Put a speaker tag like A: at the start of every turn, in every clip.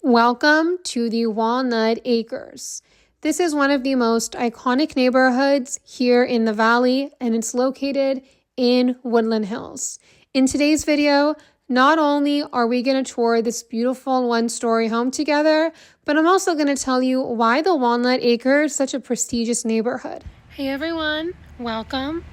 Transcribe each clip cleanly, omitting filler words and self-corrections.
A: Welcome to the Walnut Acres. This is one of the most iconic neighborhoods here in the valley, and it's located in Woodland Hills. In today's video, not only are we going to tour this beautiful one-story home together, but I'm also going to tell you why the Walnut Acres is such a prestigious neighborhood. Hey everyone, welcome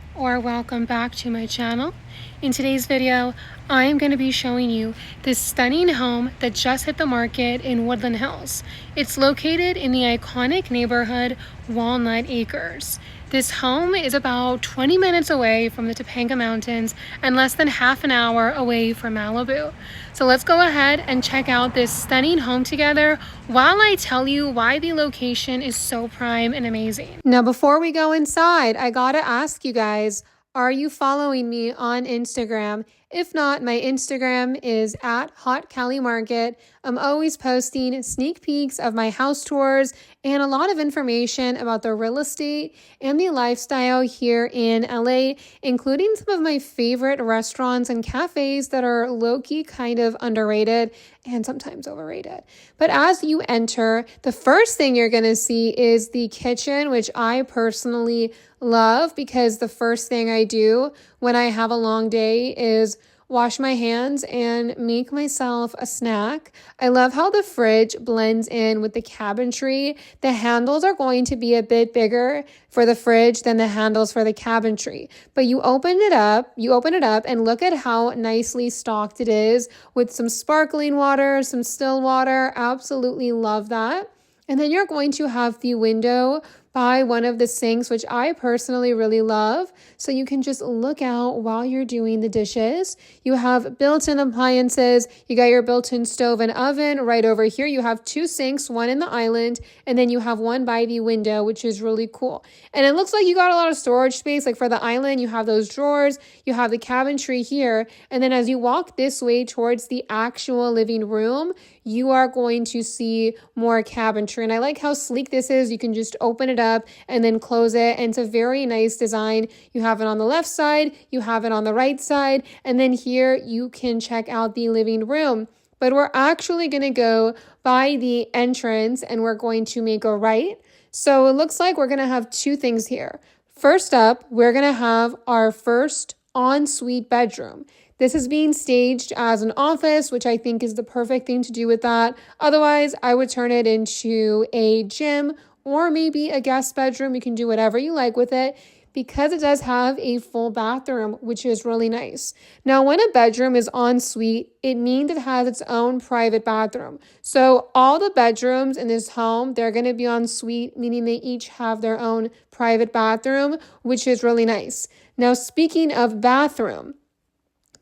A: back to my channel. In today's video, I am going to be showing you this stunning home that just hit the market in Woodland Hills. It's located in the iconic neighborhood Walnut Acres. This home is about 20 minutes away from the Topanga Mountains and less than half an hour away from Malibu. So let's go ahead and check out this stunning home together while I tell you why the location is so prime and amazing. Now, before we go inside, I gotta ask you guys, are you following me on Instagram? If not, my Instagram is at Hot Cali Market. I'm always posting sneak peeks of my house tours and a lot of information about the real estate and the lifestyle here in LA, including some of my favorite restaurants and cafes that are low-key kind of underrated and sometimes overrated. But as you enter, the first thing you're gonna see is the kitchen, which I personally love because the first thing I do when I have a long day is wash my hands and make myself a snack. I love how the fridge blends in with the cabinetry. The handles are going to be a bit bigger for the fridge than the handles for the cabinetry. But you open it up and look at how nicely stocked it is with some sparkling water, some still water. Absolutely love that. And then you're going to have the window by one of the sinks, which I personally really love. So you can just look out while you're doing the dishes. You have built-in appliances. You got your built-in stove and oven right over here. You have two sinks, one in the island, and then you have one by the window, which is really cool. And it looks like you got a lot of storage space. Like for the island, you have those drawers, you have the cabinetry here. And then as you walk this way towards the actual living room, you are going to see more cabinetry. And I like how sleek this is. You can just open it up and then close it. And it's a very nice design. You have it on the left side, you have it on the right side, and then here you can check out the living room. But we're actually going to go by the entrance and we're going to make a right. So it looks like we're going to have two things here. First up, we're going to have our first ensuite bedroom. This is being staged as an office, which I think is the perfect thing to do with that. Otherwise, I would turn it into a gym or maybe a guest bedroom. You can do whatever you like with it because it does have a full bathroom, which is really nice. Now, when a bedroom is en suite, it means it has its own private bathroom. So all the bedrooms in this home, they're going to be en suite, meaning they each have their own private bathroom, which is really nice. Now, speaking of bathroom,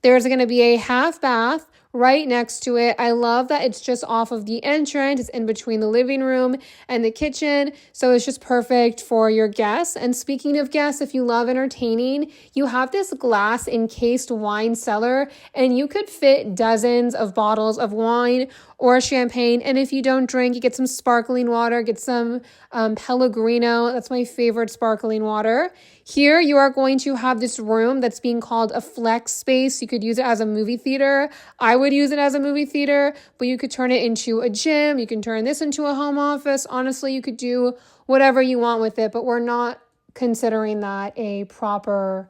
A: there's going to be a half bath right next to it. I love that it's just off of the entrance. It's in between the living room and the kitchen. So it's just perfect for your guests. And speaking of guests, if you love entertaining, you have this glass encased wine cellar and you could fit dozens of bottles of wine or champagne. And if you don't drink, you get some sparkling water, get some Pellegrino. That's my favorite sparkling water. Here you are going to have this room that's being called a flex space. You could use it as a movie theater. I would use it as a movie theater, but you could turn it into a gym. You can turn this into a home office. Honestly, you could do whatever you want with it, but we're not considering that a proper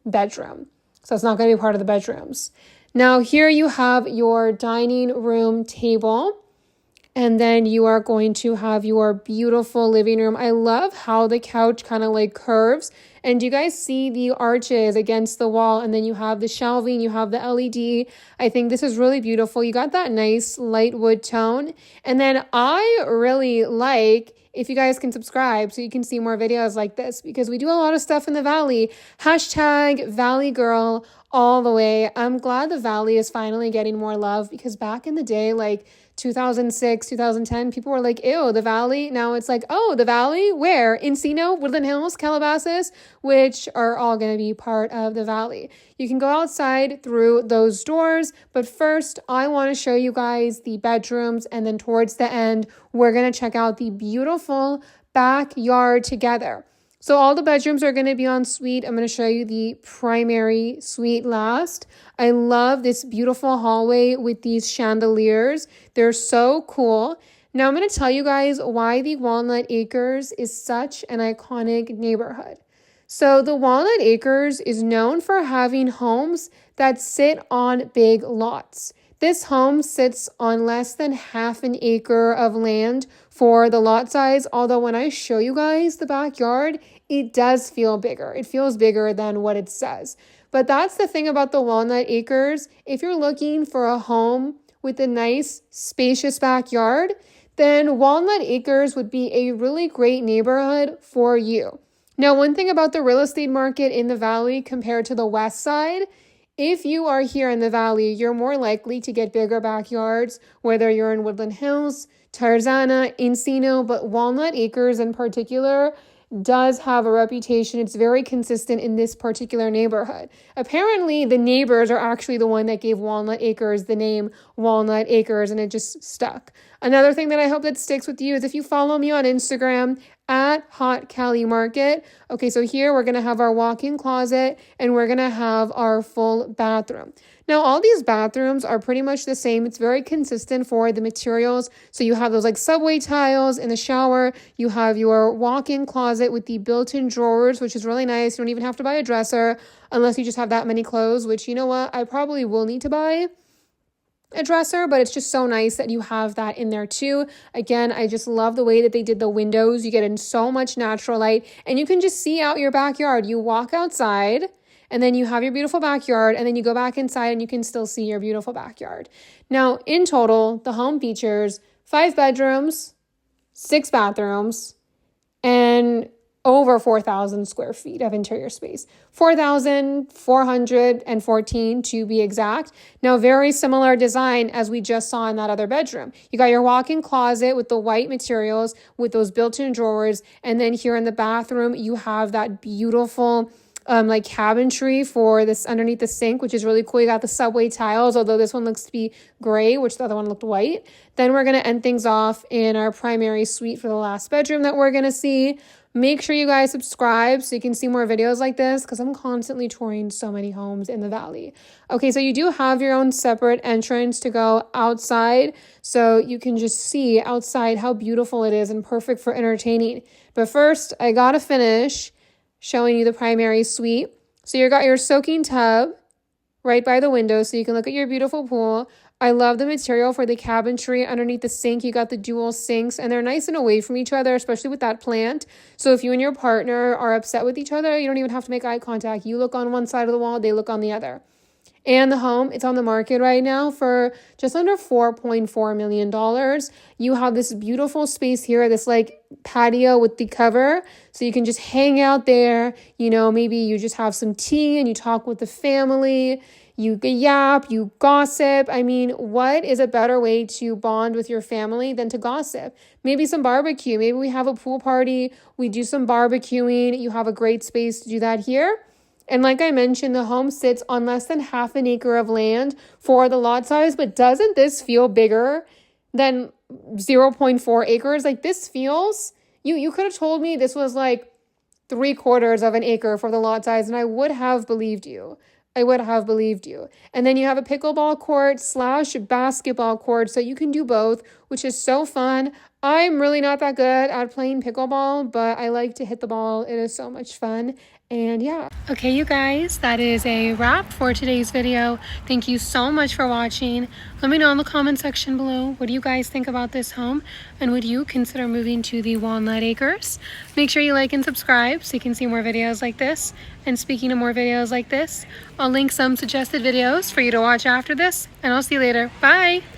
A: bedroom. So it's not going to be part of the bedrooms. Now here you have your dining room table. And then you are going to have your beautiful living room. I love how the couch kind of like curves. And do you guys see the arches against the wall? And then you have the shelving, you have the LED. I think this is really beautiful. You got that nice light wood tone. And then I really like, if you guys can subscribe so you can see more videos like this, because we do a lot of stuff in the Valley. Hashtag Valley Girl all the way. I'm glad the Valley is finally getting more love because back in the day, like 2006, 2010, people were like, ew, the Valley. Now it's like, oh, the Valley? Where? Encino, Woodland Hills, Calabasas, which are all going to be part of the Valley. You can go outside through those doors, but first I want to show you guys the bedrooms, and then towards the end, we're going to check out the beautiful backyard together. So all the bedrooms are going to be en suite. I'm going to show you the primary suite last. I love this beautiful hallway with these chandeliers. They're so cool. Now I'm going to tell you guys why the Walnut Acres is such an iconic neighborhood. So the Walnut Acres is known for having homes that sit on big lots. This home sits on less than half an acre of land for the lot size, although when I show you guys the backyard, it does feel bigger. It feels bigger than what it says. But that's the thing about the Walnut Acres. If you're looking for a home with a nice, spacious backyard, then Walnut Acres would be a really great neighborhood for you. Now, one thing about the real estate market in the Valley compared to the West Side, if you are here in the Valley, you're more likely to get bigger backyards, whether you're in Woodland Hills, Tarzana, Encino, but Walnut Acres in particular does have a reputation. It's very consistent in this particular neighborhood. Apparently, the neighbors are actually the one that gave Walnut Acres the name Walnut Acres, and it just stuck. Another thing that I hope that sticks with you is if you follow me on Instagram at Hot Cali Market. Okay, so here we're going to have our walk-in closet and we're going to have our full bathroom. Now, all these bathrooms are pretty much the same. It's very consistent for the materials. So you have those like subway tiles in the shower. You have your walk-in closet with the built-in drawers, which is really nice. You don't even have to buy a dresser unless you just have that many clothes, which, you know what, I probably will need to buy a dresser, but it's just so nice that you have that in there too. Again, I just love the way that they did the windows. You get in so much natural light and you can just see out your backyard. You walk outside and then you have your beautiful backyard and then you go back inside and you can still see your beautiful backyard. Now, in total, the home features 5 bedrooms, 6 bathrooms, and over 4,000 square feet of interior space. 4,414 to be exact. Now, very similar design as we just saw in that other bedroom. You got your walk-in closet with the white materials with those built-in drawers. And then here in the bathroom, you have that beautiful like cabinetry for this underneath the sink, which is really cool. You got the subway tiles, although this one looks to be gray, which the other one looked white. Then we're going to end things off in our primary suite for the last bedroom that we're going to see. Make sure you guys subscribe so you can see more videos like this because I'm constantly touring so many homes in the Valley. Okay, so you do have your own separate entrance to go outside so you can just see outside how beautiful it is and perfect for entertaining. But first, I gotta finish showing you the primary suite. So you got your soaking tub right by the window so you can look at your beautiful pool. I love the material for the cabinetry underneath the sink. You got the dual sinks and they're nice and away from each other, especially with that plant. So if you and your partner are upset with each other, you don't even have to make eye contact. You look on one side of the wall, they look on the other. And the home, it's on the market right now for just under $4.4 million. You have this beautiful space here, this like patio with the cover. So you can just hang out there. You know, maybe you just have some tea and you talk with the family. You yap, you gossip. I mean, what is a better way to bond with your family than to gossip? Maybe some barbecue. Maybe we have a pool party. We do some barbecuing. You have a great space to do that here. And like I mentioned, the home sits on less than half an acre of land for the lot size, but doesn't this feel bigger than 0.4 acres? Like this feels, you could have told me this was like 3/4 of an acre for the lot size and I would have believed you. I would have believed you. And then you have a pickleball court / basketball court, so you can do both, which is so fun. I'm really not that good at playing pickleball, but I like to hit the ball. It is so much fun. And yeah. Okay, you guys, that is a wrap for today's video. Thank you so much for watching. Let me know in the comment section below, what do you guys think about this home? And would you consider moving to the Walnut Acres? Make sure you like and subscribe so you can see more videos like this. And speaking of more videos like this, I'll link some suggested videos for you to watch after this. And I'll see you later. Bye!